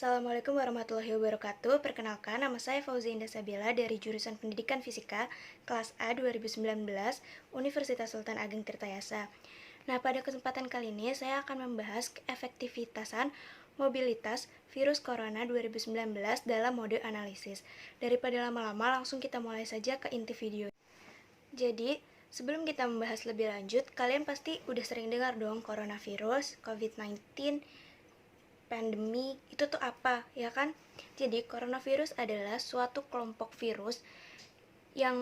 Assalamualaikum warahmatullahi wabarakatuh. Perkenalkan, nama saya Fauzi Indah Sabila dari jurusan Pendidikan Fisika, kelas A 2019, Universitas Sultan Ageng Tirtayasa. Nah, pada kesempatan kali ini saya akan membahas keefektivitasan mobilitas virus corona 2019 dalam mode analisis. Daripada lama-lama, langsung kita mulai saja ke inti video. Jadi, sebelum kita membahas lebih lanjut, kalian pasti udah sering dengar dong coronavirus, COVID-19, pandemi, itu tuh apa, ya kan? Jadi, coronavirus adalah suatu kelompok virus yang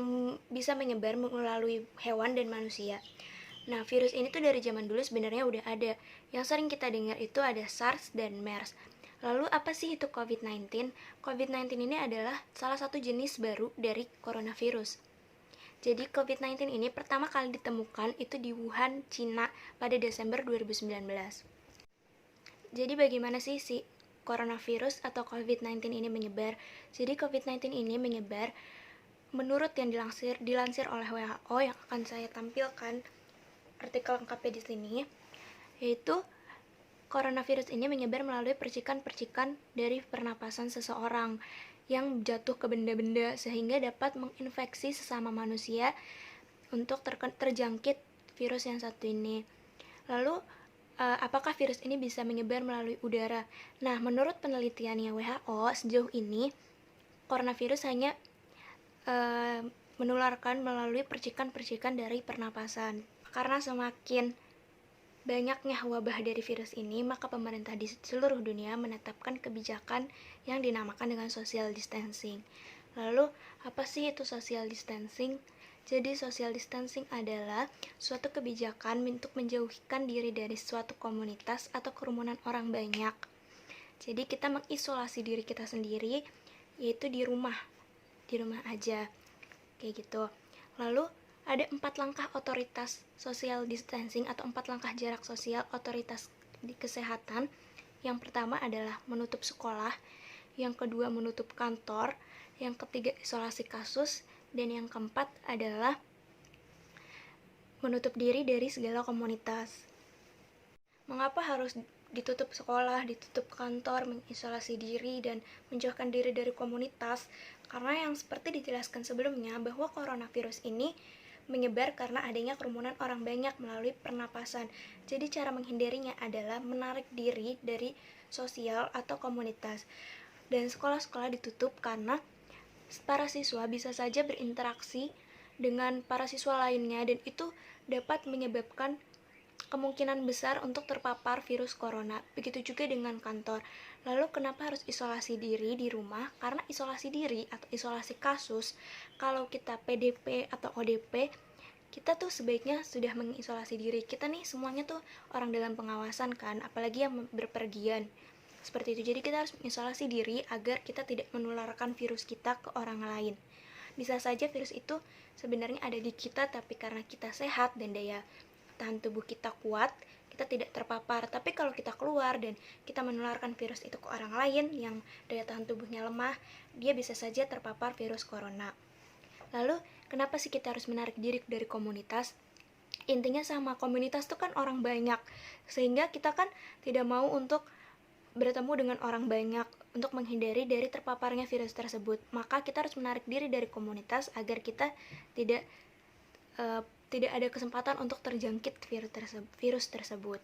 bisa menyebar melalui hewan dan manusia. Nah, virus ini tuh dari zaman dulu sebenarnya udah ada. Yang sering kita dengar itu ada SARS dan MERS. Lalu apa sih itu COVID-19? COVID-19 ini adalah salah satu jenis baru dari coronavirus. Jadi COVID-19 ini pertama kali ditemukan itu di Wuhan, Cina pada Desember 2019. Jadi bagaimana sih si coronavirus atau COVID-19 ini menyebar? Jadi COVID-19 ini menyebar menurut yang dilansir oleh WHO yang akan saya tampilkan artikel lengkapnya di sini, yaitu coronavirus ini menyebar melalui percikan-percikan dari pernapasan seseorang yang jatuh ke benda-benda sehingga dapat menginfeksi sesama manusia untuk terjangkit virus yang satu ini. Lalu apakah virus ini bisa menyebar melalui udara? Nah, menurut penelitiannya WHO, sejauh ini coronavirus hanya menularkan melalui percikan-percikan dari pernapasan. Karena semakin banyaknya wabah dari virus ini, maka pemerintah di seluruh dunia menetapkan kebijakan yang dinamakan dengan social distancing. Lalu, apa sih itu social distancing? Jadi, social distancing adalah suatu kebijakan untuk menjauhkan diri dari suatu komunitas atau kerumunan orang banyak. Jadi, kita mengisolasi diri kita sendiri, yaitu di rumah aja, kayak gitu. Lalu, ada 4 langkah otoritas social distancing atau 4 langkah jarak sosial otoritas di kesehatan. Yang pertama adalah menutup sekolah, yang kedua menutup kantor, yang ketiga isolasi kasus, dan yang keempat adalah menutup diri dari segala komunitas. Mengapa harus ditutup sekolah, ditutup kantor, mengisolasi diri, dan menjauhkan diri dari komunitas? Karena yang seperti dijelaskan sebelumnya, bahwa coronavirus ini menyebar karena adanya kerumunan orang banyak melalui pernapasan. Jadi cara menghindarinya adalah menarik diri dari sosial atau komunitas. Dan sekolah-sekolah ditutup karena para siswa bisa saja berinteraksi dengan para siswa lainnya dan itu dapat menyebabkan kemungkinan besar untuk terpapar virus corona. Begitu juga dengan kantor. Lalu kenapa harus isolasi diri di rumah? Karena isolasi diri atau isolasi kasus, kalau kita PDP atau ODP, kita tuh sebaiknya sudah mengisolasi diri. Kita nih semuanya tuh orang dalam pengawasan kan, apalagi yang berpergian. Seperti itu. Jadi kita harus mengisolasi diri agar kita tidak menularkan virus kita ke orang lain. Bisa saja virus itu sebenarnya ada di kita, tapi karena kita sehat dan daya tahan tubuh kita kuat, kita tidak terpapar. Tapi kalau kita keluar dan kita menularkan virus itu ke orang lain yang daya tahan tubuhnya lemah, dia bisa saja terpapar virus corona. Lalu, kenapa sih kita harus menarik diri dari komunitas? Intinya sama, komunitas itu kan orang banyak, sehingga kita kan tidak mau untuk bertemu dengan orang banyak untuk menghindari dari terpaparnya virus tersebut. Maka kita harus menarik diri dari komunitas agar kita tidak ada kesempatan untuk terjangkit virus tersebut.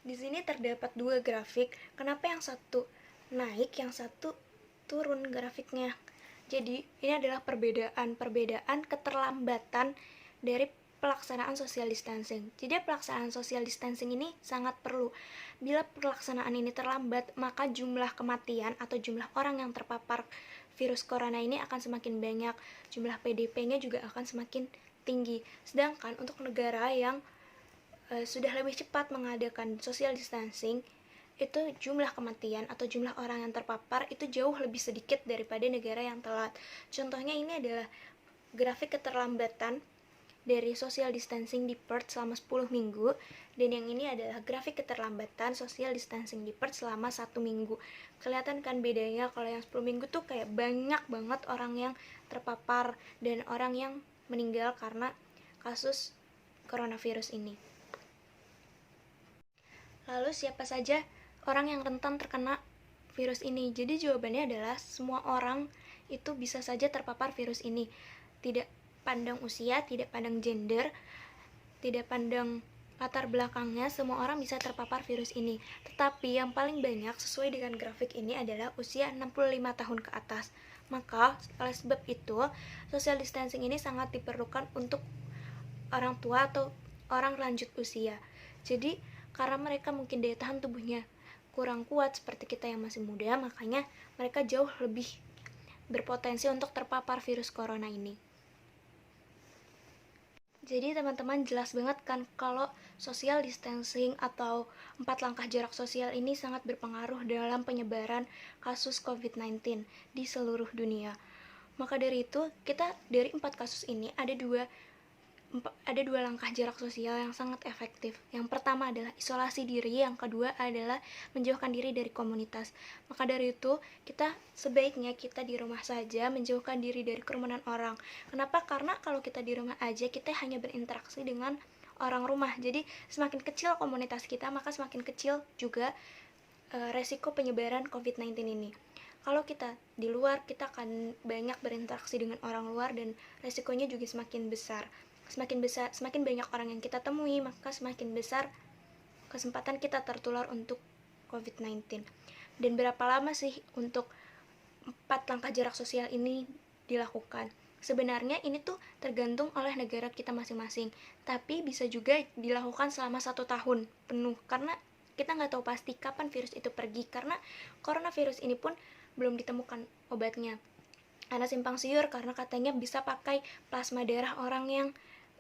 Di sini terdapat 2 grafik. Kenapa yang satu naik, yang satu turun grafiknya? Jadi, ini adalah perbedaan keterlambatan dari pelaksanaan social distancing. Jadi, pelaksanaan social distancing ini sangat perlu. Bila pelaksanaan ini terlambat, maka jumlah kematian atau jumlah orang yang terpapar virus corona ini akan semakin banyak. Jumlah PDP-nya juga akan semakin tinggi. Sedangkan untuk negara yang sudah lebih cepat mengadakan social distancing, itu jumlah kematian atau jumlah orang yang terpapar itu jauh lebih sedikit daripada negara yang telat. Contohnya ini adalah grafik keterlambatan dari social distancing di Perth selama 10 minggu, dan yang ini adalah grafik keterlambatan social distancing di Perth selama 1 minggu. Kelihatan kan bedanya? Kalau yang 10 minggu tuh kayak banyak banget orang yang terpapar dan orang yang meninggal karena kasus coronavirus ini. Lalu siapa saja orang yang rentan terkena virus ini? Jadi jawabannya adalah semua orang itu bisa saja terpapar virus ini. Tidak pandang usia, tidak pandang gender, tidak pandang latar belakangnya, semua orang bisa terpapar virus ini. Tetapi yang paling banyak sesuai dengan grafik ini adalah usia 65 tahun ke atas. Maka oleh sebab itu, social distancing ini sangat diperlukan untuk orang tua atau orang lanjut usia. Jadi karena mereka mungkin daya tahan tubuhnya kurang kuat seperti kita yang masih muda, makanya mereka jauh lebih berpotensi untuk terpapar virus corona ini. Jadi teman-teman jelas banget kan kalau social distancing atau 4 langkah jarak sosial ini sangat berpengaruh dalam penyebaran kasus COVID-19 di seluruh dunia. Maka dari itu, kita dari 4 kasus ini ada dua langkah jarak sosial yang sangat efektif. Yang pertama adalah isolasi diri, yang kedua adalah menjauhkan diri dari komunitas. Maka dari itu, sebaiknya kita di rumah saja, menjauhkan diri dari kerumunan orang. Kenapa? Karena kalau kita di rumah aja, kita hanya berinteraksi dengan orang rumah. Jadi semakin kecil komunitas kita, maka semakin kecil juga resiko penyebaran COVID-19 ini. Kalau kita di luar, kita akan banyak berinteraksi dengan orang luar dan resikonya juga semakin besar. Semakin banyak orang yang kita temui, maka semakin besar kesempatan kita tertular untuk COVID-19. Dan berapa lama sih untuk 4 langkah jarak sosial ini dilakukan? Sebenarnya ini tuh tergantung oleh negara kita masing-masing, tapi bisa juga dilakukan selama 1 tahun penuh, karena kita nggak tahu pasti kapan virus itu pergi, karena coronavirus ini pun belum ditemukan obatnya. Ada simpang siur karena katanya bisa pakai plasma darah orang yang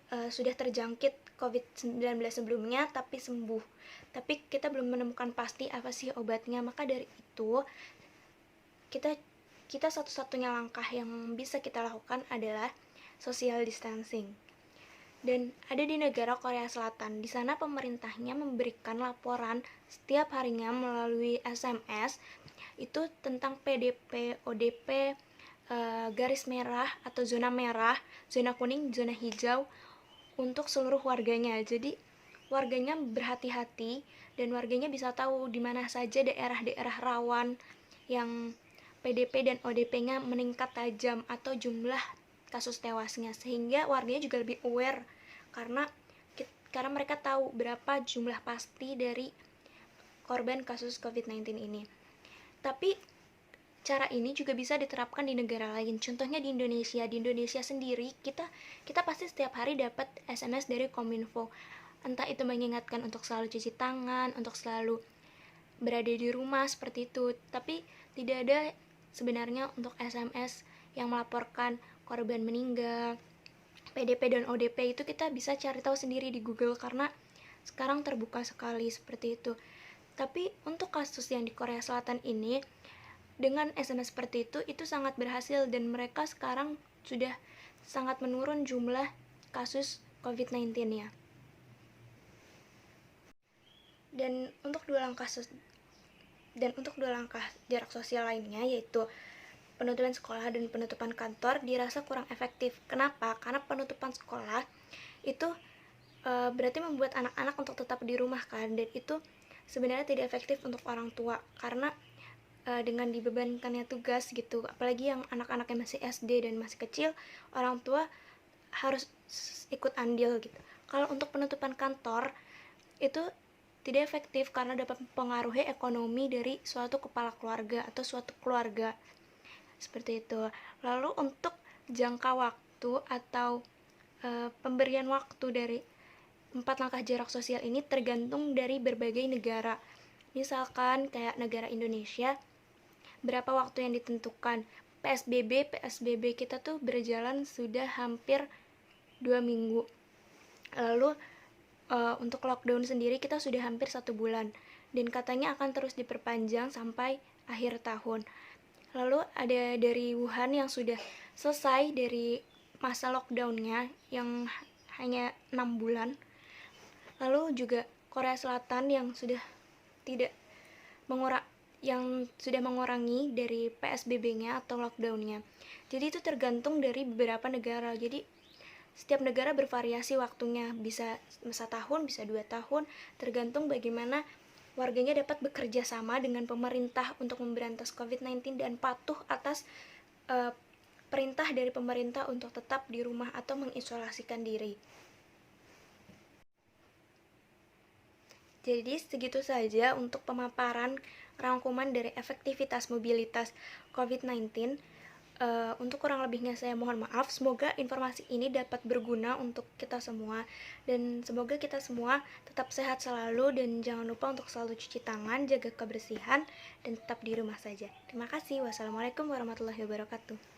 sudah terjangkit COVID-19 sebelumnya tapi sembuh. Tapi kita belum menemukan pasti apa sih obatnya. Maka dari itu kita satu-satunya langkah yang bisa kita lakukan adalah social distancing. Dan ada di negara Korea Selatan. Di sana pemerintahnya memberikan laporan setiap harinya melalui SMS itu tentang PDP, ODP, garis merah atau zona merah, zona kuning, zona hijau untuk seluruh warganya. Jadi warganya berhati-hati dan warganya bisa tahu di mana saja daerah-daerah rawan yang PDP dan ODP-nya meningkat tajam atau jumlah kasus tewasnya, sehingga warganya juga lebih aware karena mereka tahu berapa jumlah pasti dari korban kasus COVID-19 ini. Tapi cara ini juga bisa diterapkan di negara lain. Contohnya di Indonesia. Di Indonesia sendiri kita pasti setiap hari dapat SMS dari Kominfo. Entah itu mengingatkan untuk selalu cuci tangan, untuk selalu berada di rumah seperti itu. Tapi tidak ada sebenarnya untuk SMS yang melaporkan korban meninggal. PDP dan ODP itu kita bisa cari tahu sendiri di Google karena sekarang terbuka sekali seperti itu. Tapi untuk kasus yang di Korea Selatan ini, dengan SMS seperti itu sangat berhasil dan mereka sekarang sudah sangat menurun jumlah kasus COVID-19-nya. Dan untuk dua langkah jarak sosial lainnya, yaitu penutupan sekolah dan penutupan kantor, dirasa kurang efektif. Kenapa? Karena penutupan sekolah itu berarti membuat anak-anak untuk tetap di rumah kan, dan itu sebenarnya tidak efektif untuk orang tua karena dengan dibebankannya tugas gitu, apalagi yang anak-anak yang masih SD dan masih kecil, orang tua harus ikut andil gitu. Kalau untuk penutupan kantor itu tidak efektif karena dapat mempengaruhi ekonomi dari suatu kepala keluarga atau suatu keluarga seperti itu. Lalu untuk jangka waktu atau pemberian waktu dari 4 langkah jarak sosial ini tergantung dari berbagai negara. Misalkan kayak negara Indonesia, berapa waktu yang ditentukan. PSBB kita tuh berjalan sudah hampir 2 minggu. Lalu untuk lockdown sendiri kita sudah hampir 1 bulan dan katanya akan terus diperpanjang sampai akhir tahun. Lalu ada dari Wuhan yang sudah selesai dari masa lockdownnya yang hanya 6 bulan. Lalu juga Korea Selatan yang sudah mengurangi dari PSBB-nya atau lockdown-nya. Jadi itu tergantung dari beberapa negara. Jadi setiap negara bervariasi waktunya, bisa 1 tahun, bisa 2 tahun, tergantung bagaimana warganya dapat bekerja sama dengan pemerintah untuk memberantas COVID-19 dan patuh atas perintah dari pemerintah untuk tetap di rumah atau mengisolasikan diri. Jadi segitu saja untuk pemaparan rangkuman dari efektivitas mobilitas COVID-19. Untuk kurang lebihnya saya mohon maaf. Semoga informasi ini dapat berguna untuk kita semua, dan semoga kita semua tetap sehat selalu, dan jangan lupa untuk selalu cuci tangan, jaga kebersihan, dan tetap di rumah saja. Terima kasih. Wassalamualaikum warahmatullahi wabarakatuh.